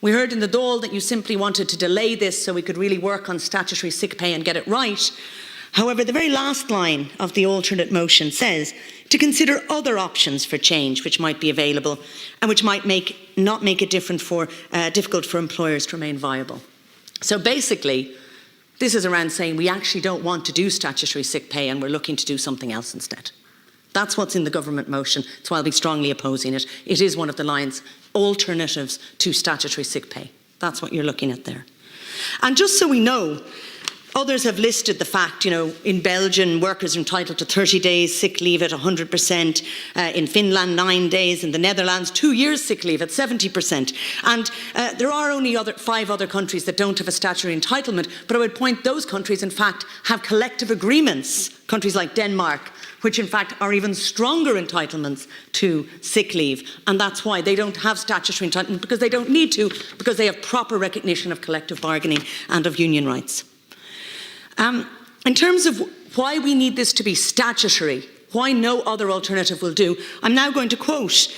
We heard in the Dáil that you simply wanted to delay this so we could really work on statutory sick pay and get it right. However, the very last line of the alternate motion says to consider other options for change which might be available and which might not make it difficult for employers to remain viable. So basically, this is around saying we actually don't want to do statutory sick pay and we're looking to do something else instead. That's what's in the government motion. That's why I'll be strongly opposing it. It is one of the lines, alternatives to statutory sick pay. That's what you're looking at there. And just so we know, others have listed the fact, in Belgium, workers are entitled to 30 days sick leave at 100%, in Finland, 9 days, in the Netherlands, 2 years sick leave at 70%. And there are only 5 other countries that don't have a statutory entitlement, but I would point those countries, in fact, have collective agreements, countries like Denmark, which in fact are even stronger entitlements to sick leave. And that's why they don't have statutory entitlement, because they don't need to, because they have proper recognition of collective bargaining and of union rights. In terms of why we need this to be statutory, why no other alternative will do, I'm now going to quote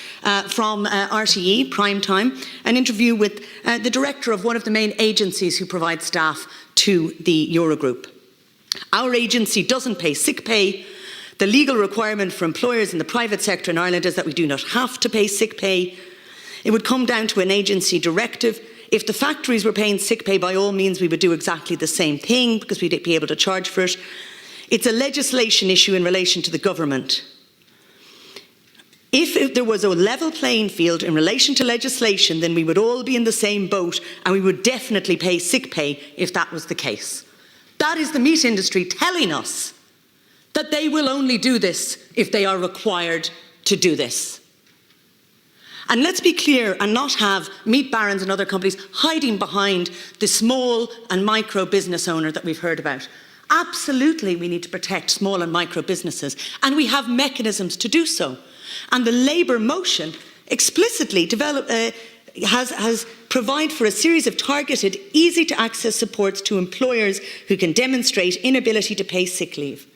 from RTE, Primetime, an interview with the director of one of the main agencies who provide staff to the Eurogroup. Our agency doesn't pay sick pay. The legal requirement for employers in the private sector in Ireland is that we do not have to pay sick pay. It would come down to an agency directive. If the factories were paying sick pay, by all means, we would do exactly the same thing because we'd be able to charge for it. It's a legislation issue in relation to the government. If there was a level playing field in relation to legislation, then we would all be in the same boat and we would definitely pay sick pay if that was the case. That is the meat industry telling us that they will only do this if they are required to do this. And let's be clear and not have meat barons and other companies hiding behind the small and micro business owner that we've heard about. Absolutely, we need to protect small and micro businesses, and we have mechanisms to do so. And the Labour motion explicitly has provided for a series of targeted, easy to access supports to employers who can demonstrate inability to pay sick leave.